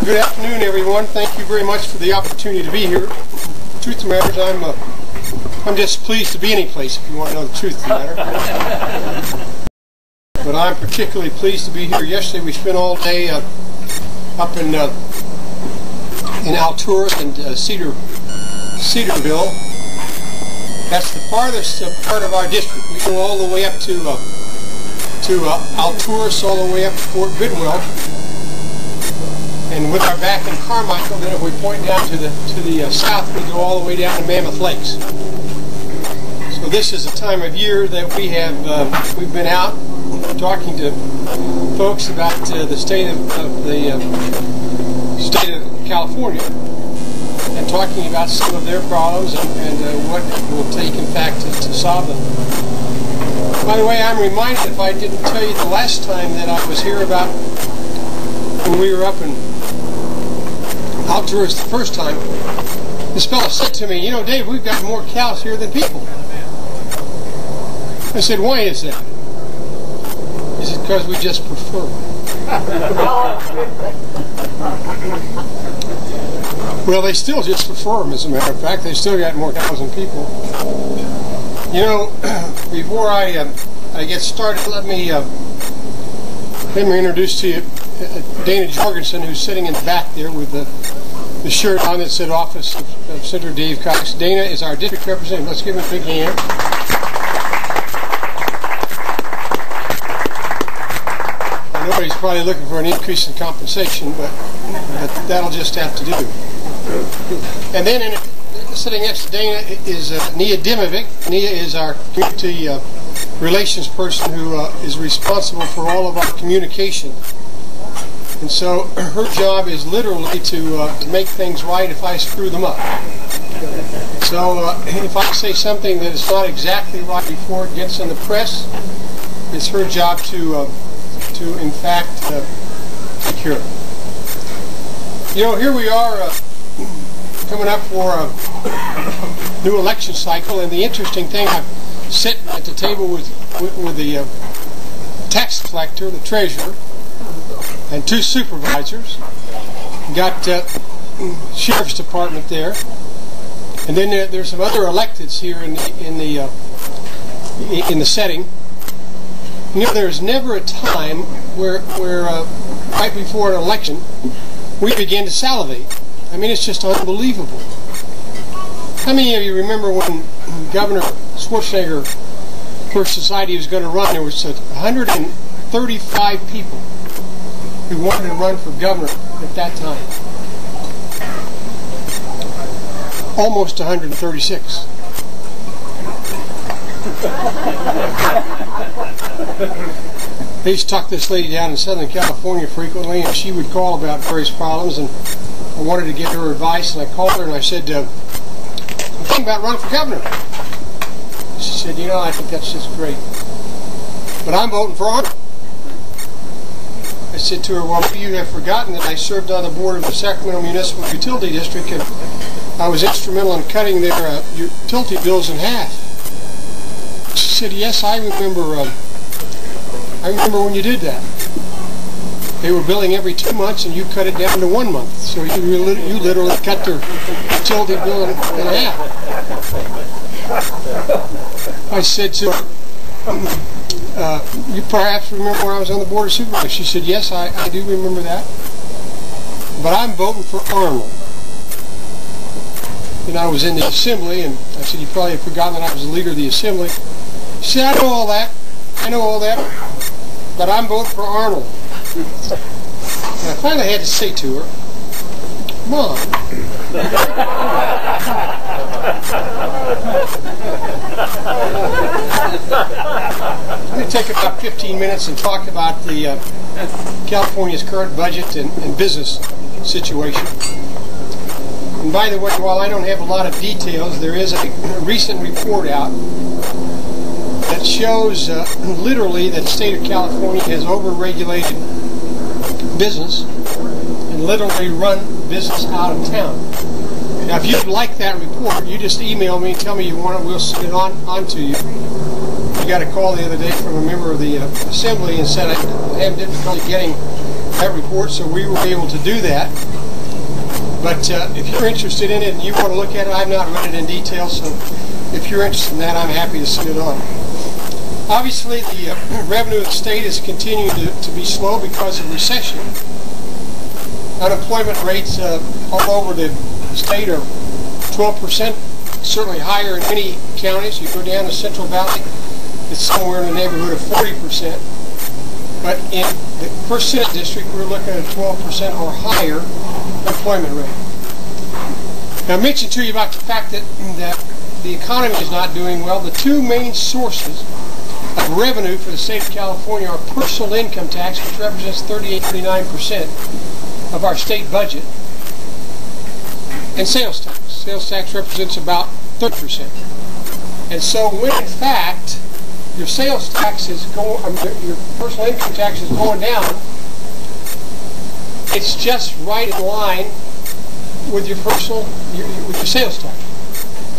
Good afternoon, everyone. Thank you very much for the opportunity to be here. Truth of the matter is, I'm just pleased to be any place, if you want to know the truth of the matter. But I'm particularly pleased to be here. Yesterday we spent all day up in Altura and Cedarville. That's the farthest part of our district. We go all the way up to Altura, all the way up to Fort Bidwell. And with our back in Carmichael, then if we point down to the south, we go all the way down to Mammoth Lakes. So this is a time of year that we've been out talking to folks about the state of California and talking about some of their problems and what it will take, in fact, to solve them. By the way, I'm reminded, if I didn't tell you the last time that I was here, about when we were up in Altura the first time, this fellow said to me, "You know, Dave, we've got more cows here than people." I said, "Why is that?" He said, "Because we just prefer them." Well, they still just prefer them, as a matter of fact. They still got more cows than people. You know, before I get started, let me introduce to you Dana Jorgensen, who's sitting in the back there with the shirt on that said Office of Senator Dave Cox. Dana is our district representative. Let's give him a big hand. I know he's probably looking for an increase in compensation, but that'll just have to do. And then sitting next to Dana is Nia Dimovic. Nia is our community relations person who is responsible for all of our communication. And so her job is literally to make things right if I screw them up. So if I say something that is not exactly right before it gets in the press, it's her job to in fact take care of it. You know, here we are coming up for a new election cycle, and the interesting thing, I'm sitting at the table with the tax collector, the treasurer, and two supervisors. Got sheriff's department there, and then there's some other electeds here in the setting. You know, there's never a time where right before an election we begin to salivate. I mean, it's just unbelievable. How many of you remember when Governor Schwarzenegger first decided he was going to run? There was 135 people who wanted to run for governor at that time. Almost 136. They used to talk this lady down in Southern California frequently, and she would call about various problems, and I wanted to get her advice, and I called her and I said, "I'm thinking about running for governor." She said, "You know, I think that's just great, but I'm voting for Arnold." I said to her, "Well, you have forgotten that I served on the board of the Sacramento Municipal Utility District, and I was instrumental in cutting their utility bills in half." She said, "Yes, I remember when you did that. They were billing every 2 months, and you cut it down to 1 month. So you literally cut their utility bill in half." I said to her, "You perhaps remember when I was on the board of supervisors?" She said, "Yes, I do remember that. But I'm voting for Arnold." And I was in the assembly, and I said, "You probably have forgotten that I was the leader of the assembly." She said, "I know all that. But I'm voting for Arnold." And I finally had to say to her, "Mom." I'm going to take about 15 minutes and talk about the California's current budget and business situation. And by the way, while I don't have a lot of details, there is a recent report out that shows literally that the state of California has overregulated business and literally run business out of town. Now, if you'd like that report, you just email me and tell me you want it. We'll send it on to you. I got a call the other day from a member of the assembly and said I had difficulty getting that report, so we were able to do that. But if you're interested in it and you want to look at it, I've not read it in detail, so if you're interested in that, I'm happy to send it on. Obviously, the revenue of the state is continuing to be slow because of recession. Unemployment rates all over the state are 12%, certainly higher in many counties. You go down to Central Valley, it's somewhere in the neighborhood of 40%. But in the 1st Senate District, we're looking at a 12% or higher employment rate. Now, I mentioned to you about the fact that the economy is not doing well. The two main sources of revenue for the state of California are personal income tax, which represents 38-39% of our state budget, and sales tax. Sales tax represents about 30%. And so when in fact your sales tax is going, your personal income tax is going down, it's just right in line with your with your sales tax.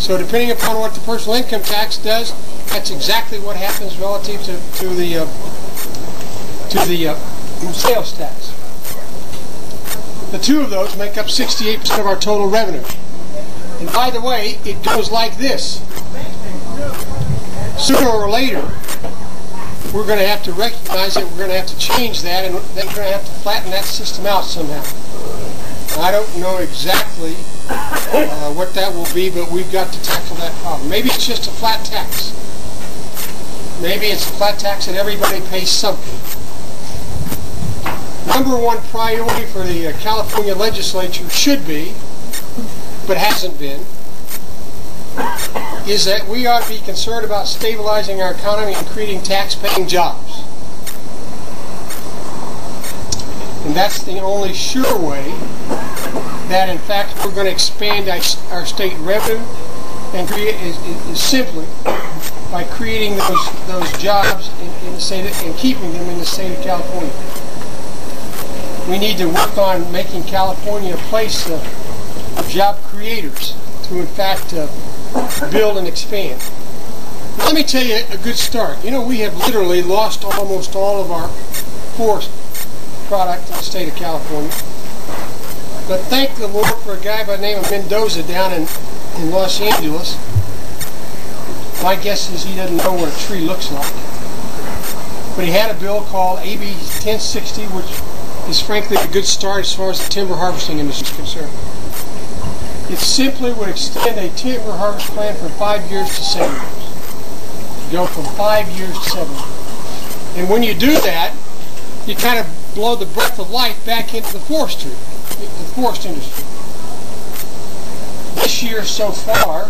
So depending upon what the personal income tax does, that's exactly what happens relative to the sales tax. The two of those make up 68% of our total revenue. And by the way, it goes like this. Sooner or later, we're going to have to recognize that we're going to have to change that, and then we're going to have to flatten that system out somehow. I don't know exactly what that will be, but we've got to tackle that problem. Maybe it's just a flat tax. Maybe it's a flat tax and everybody pays something. Number one priority for the California legislature should be, but hasn't been, is that we ought to be concerned about stabilizing our economy and creating tax-paying jobs. And that's the only sure way that, in fact, we're going to expand our state revenue, and create is simply by creating those jobs in the state and keeping them in the state of California. We need to work on making California a place of job creators to, in fact, build and expand. Let me tell you a good start. You know, we have literally lost almost all of our forest product in the state of California. But thank the Lord for a guy by the name of Mendoza down in Los Angeles. My guess is he doesn't know what a tree looks like. But he had a bill called AB 1060, which is frankly a good start as far as the timber harvesting industry is concerned. It simply would extend a timber harvest plan from 5 years to 7 years. Go from 5 years to 7 years. And when you do that, you kind of blow the breath of life back into the forest industry. This year so far,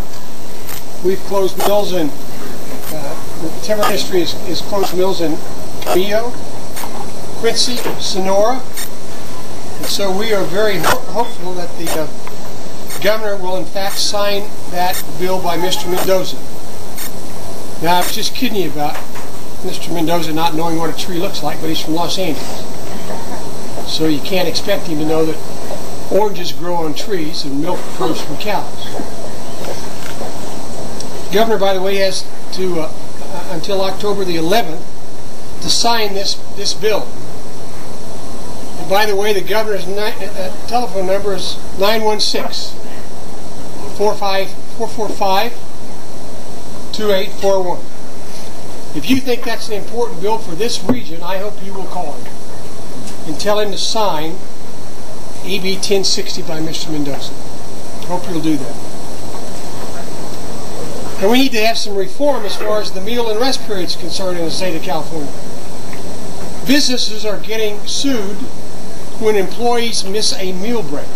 we've closed mills in, the timber industry has closed mills in Camillo, Quincy, Sonora, and so we are very hopeful that the governor will in fact sign that bill by Mr. Mendoza. Now, I was just kidding you about Mr. Mendoza not knowing what a tree looks like, but he's from Los Angeles. So you can't expect him to know that oranges grow on trees and milk comes from cows. The governor, by the way, has to until October the 11th to sign this bill. And by the way, the governor's telephone number is 916-445-2841. If you think that's an important bill for this region, I hope you will call him and tell him to sign AB 1060 by Mr. Mendoza. Hope you'll do that. And we need to have some reform as far as the meal and rest period is concerned in the state of California. Businesses are getting sued when employees miss a meal break.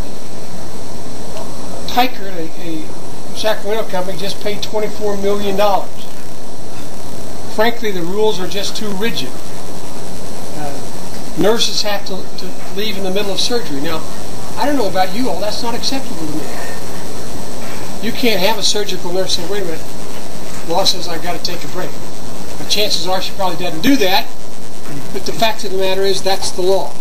Tykert, a Sacramento company, just paid $24 million. Frankly, the rules are just too rigid. Nurses have to leave in the middle of surgery. Now, I don't know about you all, that's not acceptable to me. You can't have a surgical nurse say, wait a minute, the law says I've got to take a break. But chances are she probably doesn't do that, but the fact of the matter is that's the law.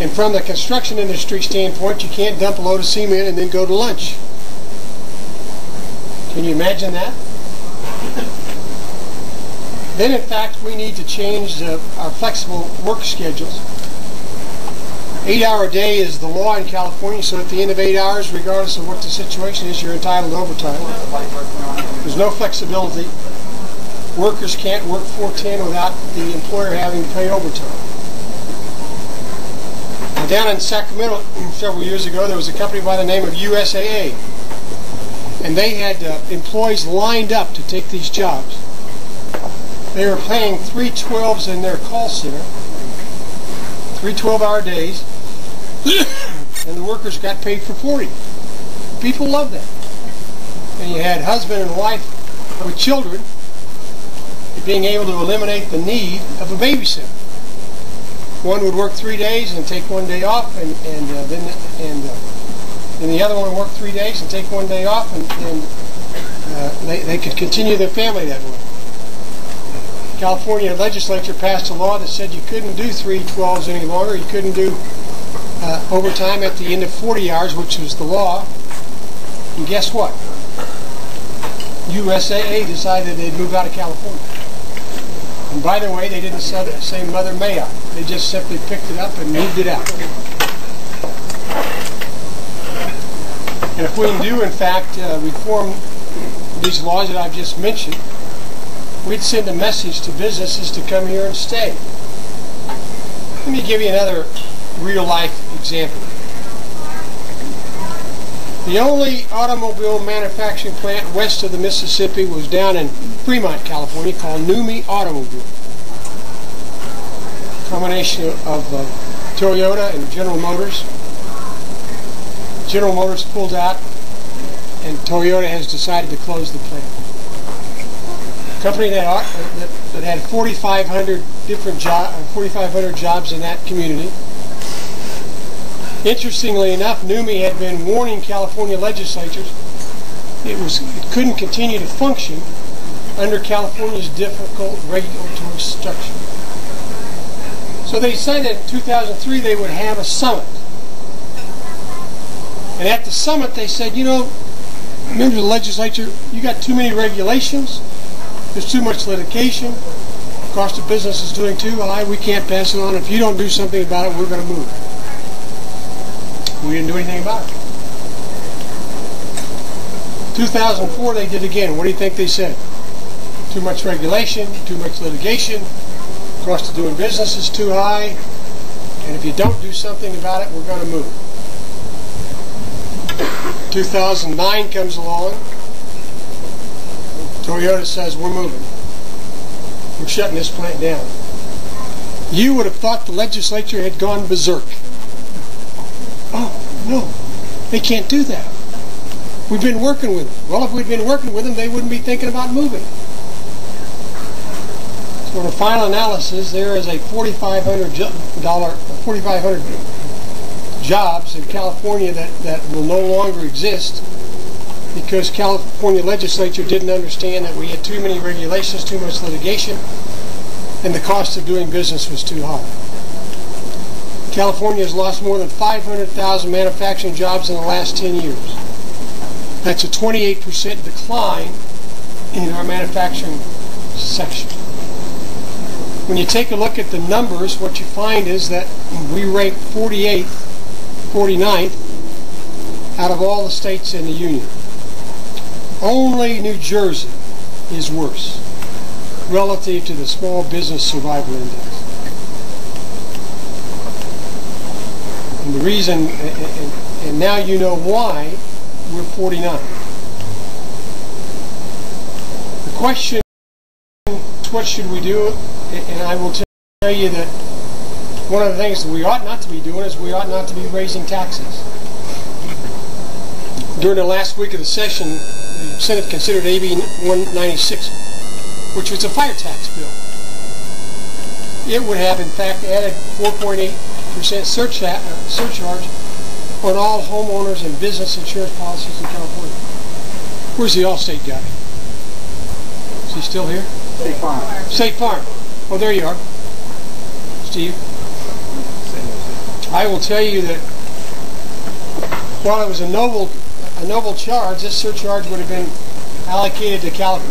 And from the construction industry standpoint, you can't dump a load of cement and then go to lunch. Can you imagine that? Then, in fact, we need to change our flexible work schedules. 8-hour day is the law in California, so at the end of 8 hours, regardless of what the situation is, you're entitled to overtime. There's no flexibility. Workers can't work 410 without the employer having to pay overtime. Now, down in Sacramento several years ago, there was a company by the name of USAA, and they had employees lined up to take these jobs. They were paying 312s in their call center, 3 12-hour days, and the workers got paid for 40. People loved that. And you had husband and wife with children being able to eliminate the need of a babysitter. One would work 3 days and take 1 day off, and then the other one would work 3 days and take 1 day off, and they could continue their family that way. California legislature passed a law that said you couldn't do 312s any longer. You couldn't do overtime at the end of 40 hours, which was the law. And guess what? USAA decided they'd move out of California. And by the way, they didn't say Mother May I. They just simply picked it up and moved it out. And if we do, in fact, reform these laws that I've just mentioned, we'd send a message to businesses to come here and stay. Let me give you another real-life example. The only automobile manufacturing plant west of the Mississippi was down in Fremont, California, called NUMMI Automobile. A combination of Toyota and General Motors. General Motors pulled out, and Toyota has decided to close the plant. A company that had 4,500 jobs in that community. Interestingly enough, NUMMI had been warning California legislatures it couldn't continue to function under California's difficult regulatory structure. So they decided in 2003 they would have a summit. And at the summit they said, you know, members of the legislature, you got too many regulations, there's too much litigation, the cost of business is doing too high, we can't pass it on. If you don't do something about it, we're going to move. We didn't do anything about it. 2004 they did again. What do you think they said? Too much regulation, too much litigation, cost of doing business is too high, and if you don't do something about it, we're going to move. 2009 comes along. Toyota says, we're moving. We're shutting this plant down. You would have thought the legislature had gone berserk. Oh, no, they can't do that. We've been working with them. Well, if we'd been working with them, they wouldn't be thinking about moving. So in the final analysis, there is a $4,500 jobs in California that will no longer exist because California legislature didn't understand that we had too many regulations, too much litigation, and the cost of doing business was too high. California has lost more than 500,000 manufacturing jobs in the last 10 years. That's a 28% decline in our manufacturing section. When you take a look at the numbers, what you find is that we rank 49th out of all the states in the Union. Only New Jersey is worse relative to the Small Business Survival Index. And the reason, and now you know why we're 49. The question, what should we do? And I will tell you that one of the things that we ought not to be doing is we ought not to be raising taxes. During the last week of the session, the Senate considered AB 196, which was a fire tax bill. It would have, in fact, added 4.8% surcharge on all homeowners and business insurance policies in California. Where's the Allstate guy? Is he still here? State Farm. State Farm. Oh, there you are. Steve. I will tell you that while it was a noble charge, this surcharge would have been allocated to Cal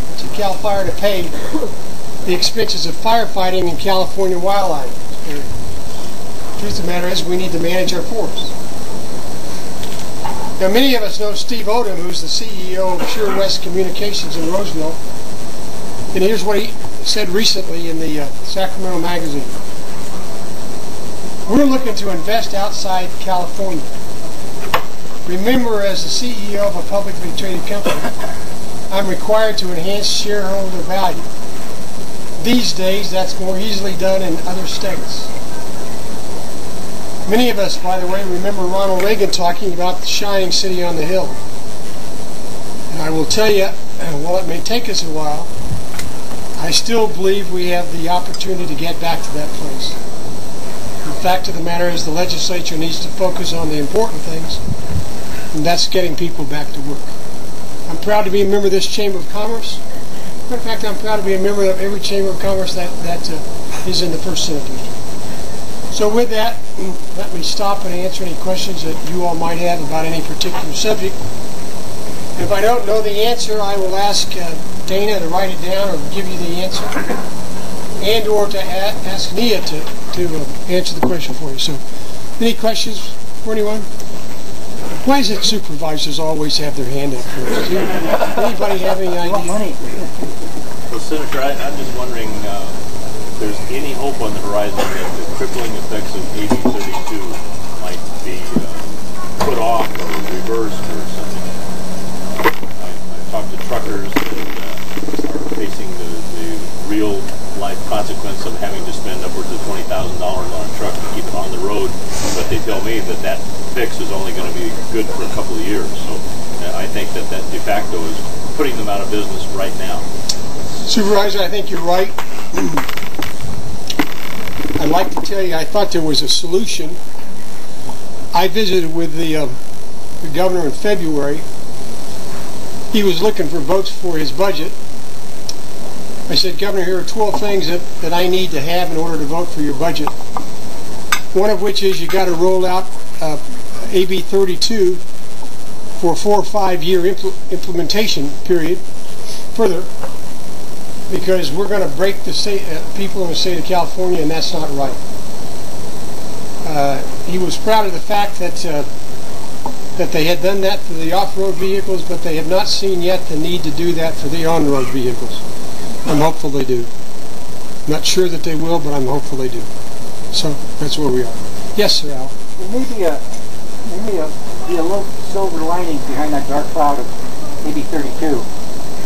Fire to pay the expenses of firefighting in California wildlife. truth of the matter is we need to manage our forests. Now, many of us know Steve Odom, who's the CEO of Pure West Communications in Roseville, and here's what he said recently in the Sacramento Magazine. We're looking to invest outside California. Remember, as the CEO of a publicly traded company, I'm required to enhance shareholder value. These days, that's more easily done in other states. Many of us, by the way, remember Ronald Reagan talking about the shining city on the hill. And I will tell you, while it may take us a while, I still believe we have the opportunity to get back to that place. The fact of the matter is the legislature needs to focus on the important things, and that's getting people back to work. I'm proud to be a member of this Chamber of Commerce. Matter of fact, I'm proud to be a member of every Chamber of Commerce that is in the 1st Senate District. So with that, let me stop and answer any questions that you all might have about any particular subject. If I don't know the answer, I will ask Dana to write it down or give you the answer, and or to ask Nia to answer the question for you. So, any questions for anyone? Why is it supervisors always have their hand up first? Anybody have any idea? Well, Senator, I'm just wondering if there's any hope on the horizon that the crippling effects of AB 32 might be put off or reversed or something. I've talked to truckers that are facing the real life consequence of having to spend upwards of $20,000 on a truck to keep it on the road, but they tell me that that fix is only going to be good for a couple of years. So I think that de facto is putting them out of business right now. Supervisor, I think you're right. I'd like to tell you I thought there was a solution. I visited with the governor in February. He was looking for votes for his budget. I said, Governor, here are 12 things that I need to have in order to vote for your budget. One of which is you got to roll out AB 32 for a 4 or 5 year implementation period further, because we're going to break the state, people in the state of California, and that's not right. He was proud of the fact that they had done that for the off-road vehicles, but they have not seen yet the need to do that for the on-road vehicles. I'm hopeful they do. Not sure that they will, but I'm hopeful they do. So that's where we are. Yes, sir, Al. There may be a little silver lining behind that dark cloud of AB 32. It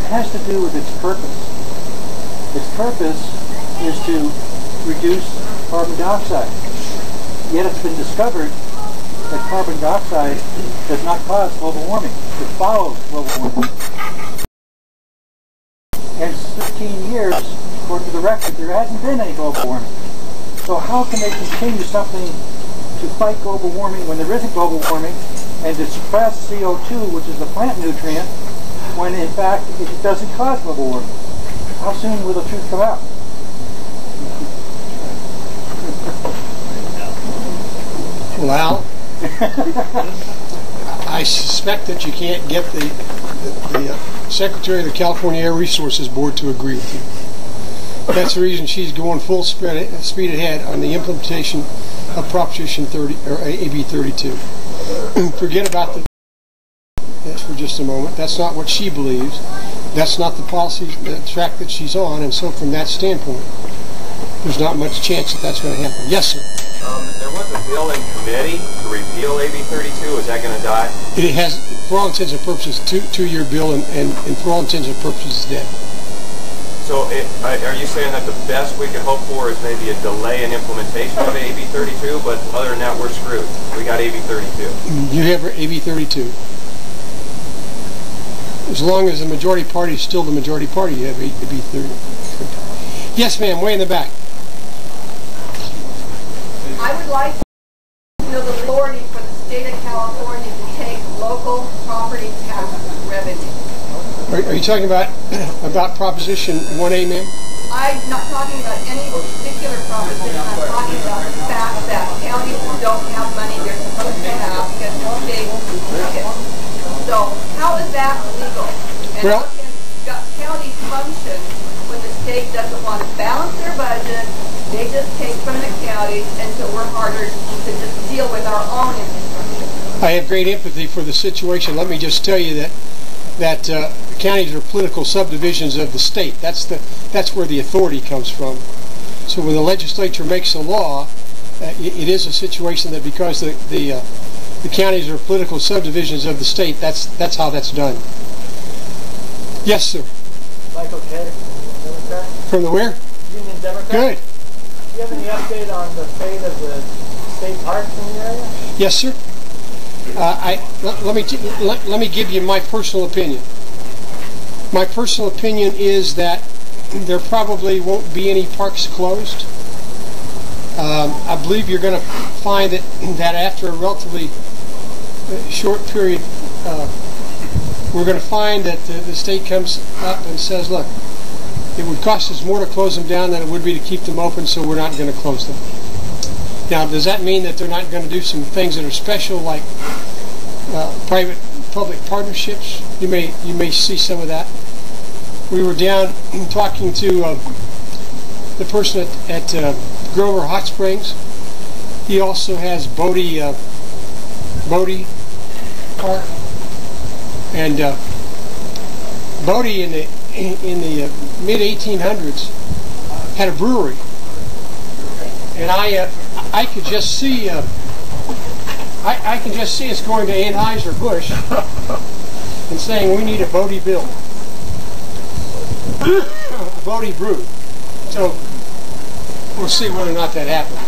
has to do with its purpose. Its purpose is to reduce carbon dioxide. Yet it's been discovered that carbon dioxide does not cause global warming. It follows global warming. And 15 years, according to the record, there hasn't been any global warming. So how can they continue something to fight global warming when there isn't global warming, and to suppress CO2, which is a plant nutrient, when in fact it doesn't cause global warming? How soon will the truth come out? Well, Al, I suspect that you can't get the Secretary of the California Air Resources Board to agree with you. That's the reason she's going full speed ahead on the implementation of Proposition 30 or AB 32. Forget about that for just a moment. That's not what she believes. That's not the policy track that she's on, and so from that standpoint, there's not much chance that that's going to happen. Yes, sir. There was a bill in committee to repeal AB 32. Is that going to die? It has, for all intents and purposes, two-year bill, and for all intents and purposes, it's dead. So are you saying that the best we can hope for is maybe a delay in implementation of AB 32, but other than that, we're screwed? We got AB 32. You have AB 32. As long as the majority party is still the majority party, you have AB 32. Yes, ma'am, way in the back. I would like to know the authority for the state of California to take local property tax revenue. Are you talking about Proposition 1A, ma'am? I'm not talking about any particular proposition. I'm talking about the fact that counties don't have money they're supposed to have because the state took it. So how is that legal? And how can counties function when the state doesn't want to balance their budget They just take from the counties until we're harder to just deal with our own infrastructure. I have great empathy for the situation. Let me just tell you that counties are political subdivisions of the state. That's where the authority comes from. So when the legislature makes a law, it is a situation that because the counties are political subdivisions of the state, that's how that's done. Yes, sir. Michael K. Democrat. From the where? Union Democrat. Good. Do you have any update on the fate of the state parks in the area? Yes, sir. Let me give you my personal opinion. My personal opinion is that there probably won't be any parks closed. I believe you're going to find that after a relatively short period, we're going to find that the state comes up and says, look, it would cost us more to close them down than it would be to keep them open, so we're not going to close them. Now, does that mean that they're not going to do some things that are special, like private-public partnerships? You may see some of that. We were down talking to the person at Grover Hot Springs. He also has Bodie Park, and Bodie in the mid 1800s had a brewery, and I could just see I can just see us going to Anheuser-Busch and saying we need a Bodie build, a Bodie brew. So we'll see whether or not that happens.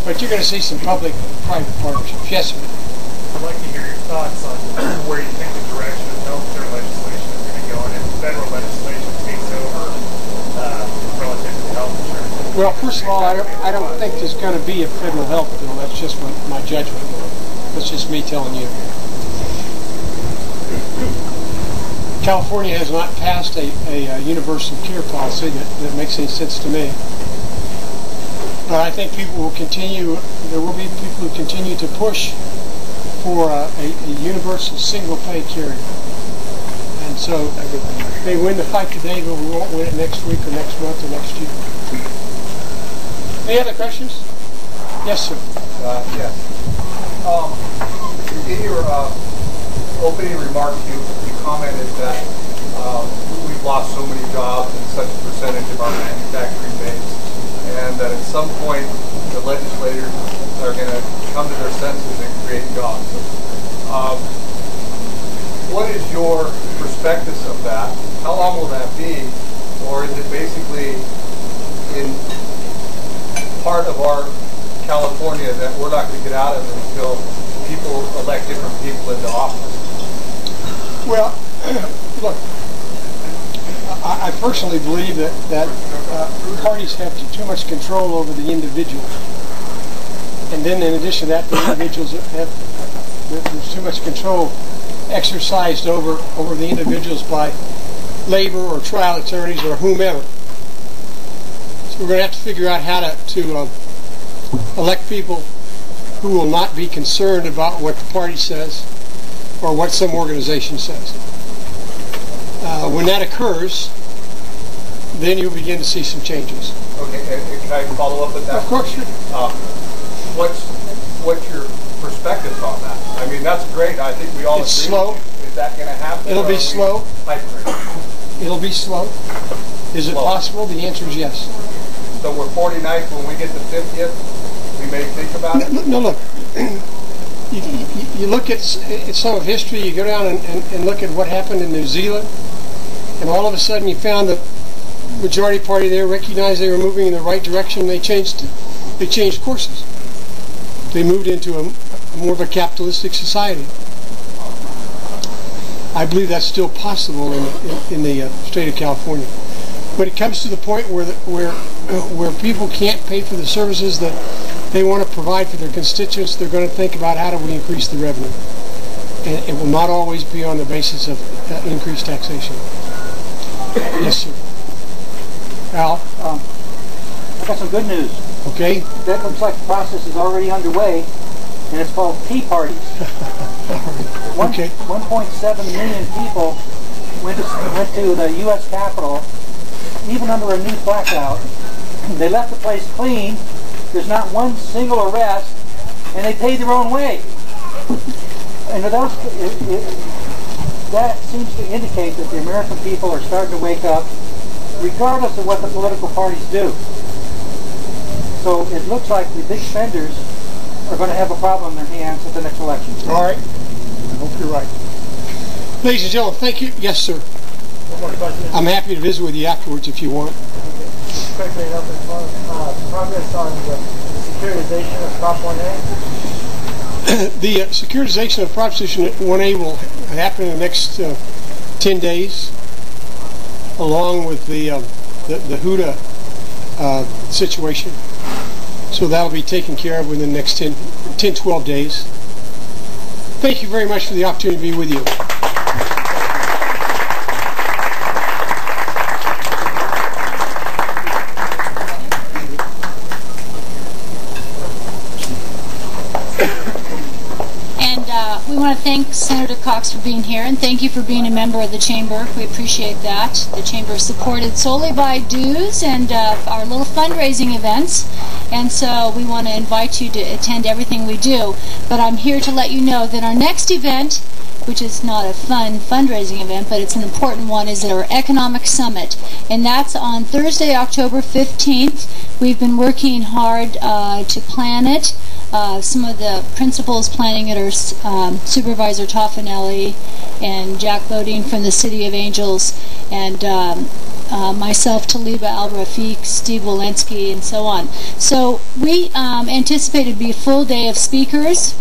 But you're going to see some public-private partnerships. Yes, sir. I'd like to hear your thoughts on where you think the direction of healthcare legislation is going to go, and if federal legislation takes over relative to health insurance. Well, first of all, I don't think there's going to be a federal health bill. That's just my judgment. That's just me telling you. California has not passed a universal care policy that makes any sense to me. But I think people will continue, there will be people who continue to push for a universal single-pay carrier. And so they win the fight today, but we won't win it next week or next month or next year. Any other questions? Yes, sir. Yes. In your opening remarks, you commented that we've lost so many jobs and such a percentage of our manufacturing base, and that at some point the legislators are going to come to their senses and create jobs. What is your prospectus of that? How long will that be? Or is it basically in part of our California that we're not going to get out of until people elect different people into office? Well, look, I personally believe that parties have too much control over the individual. And then in addition to that, the individuals there's too much control exercised over the individuals by labor or trial attorneys or whomever. So we're going to have to figure out how to elect people who will not be concerned about what the party says or what some organization says. When that occurs, then you'll begin to see some changes. Okay, and can I follow up with that? Of course, sure. What's your perspective on that? I mean, that's great. I think we all agree. It's slow. Is that going to happen? It'll be slow. It'll be slow. Is it possible? The answer is yes. So we're 49th. When we get to 50th, we may think about it? No, look. You look at some of history, you go down and look at what happened in New Zealand, and all of a sudden you found the majority party there recognized they were moving in the right direction, and they changed courses. They moved into a more of a capitalistic society. I believe that's still possible in the state of California. When it comes to the point where people can't pay for the services that they want to provide for their constituents, they're going to think about how do we increase the revenue. And it will not always be on the basis of increased taxation. Yes, sir. Al? I've got some good news. Okay. That looks like the process is already underway, and it's called tea parties. Okay. 1.7 million people went to the U.S. Capitol, even under a news blackout, They left the place clean. There's not one single arrest, and they paid their own way. And that seems to indicate that the American people are starting to wake up, regardless of what the political parties do. So it looks like the big spenders are going to have a problem in their hands at the next election. All right. I hope you're right. Ladies and gentlemen, thank you. Yes, sir. One more question. I'm happy to visit with you afterwards if you want. Quickly, progress on the securitization of Prop 1A? The securitization of Proposition 1A will happen in the next 10 days, along with the HUDA situation. So that'll be taken care of within the next 10-12 days. Thank you very much for the opportunity to be with you. We want to thank Senator Cox for being here, and thank you for being a member of the Chamber. We appreciate that. The Chamber is supported solely by dues and our little fundraising events, and so we want to invite you to attend everything we do. But I'm here to let you know that our next event, which is not a fun fundraising event, but it's an important one, is our Economic Summit, and that's on Thursday, October 15th. We've been working hard to plan it. Some of the principals planning it are Supervisor Toffanelli and Jack Bodine from the City of Angels, and myself, Taliba Al-Rafiq, Steve Walensky, and so on. So we anticipate it to be a full day of speakers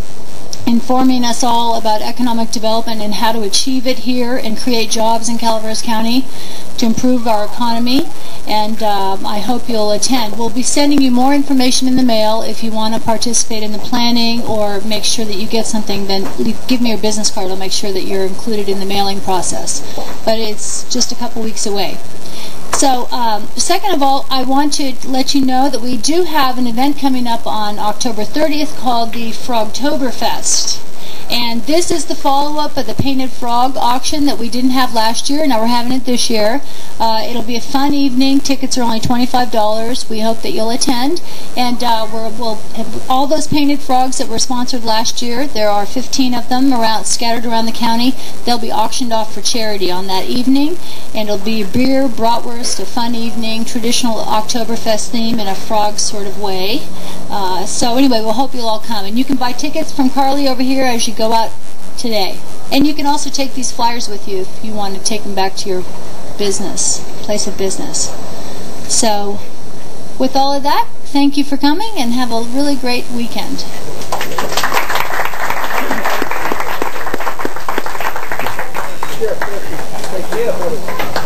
informing us all about economic development and how to achieve it here and create jobs in Calaveras County to improve our economy, and I hope you'll attend. We'll be sending you more information in the mail. If you want to participate in the planning or make sure that you get something, then give me your business card. I'll make sure that you're included in the mailing process. But it's just a couple weeks away. So, second of all, I want to let you know that we do have an event coming up on October 30th called the Frogtoberfest. And this is the follow-up of the Painted Frog auction that we didn't have last year. Now we're having it this year. It'll be a fun evening. Tickets are only $25. We hope that you'll attend. And we'll have all those painted frogs that were sponsored last year. There are 15 of them scattered around the county. They'll be auctioned off for charity on that evening. And it'll be beer, bratwurst, a fun evening, traditional Oktoberfest theme in a frog sort of way. So anyway, we'll hope you'll all come. And you can buy tickets from Carly over here as you go out today. And you can also take these flyers with you if you want to take them back to your place of business. So with all of that, thank you for coming and have a really great weekend. Thank you.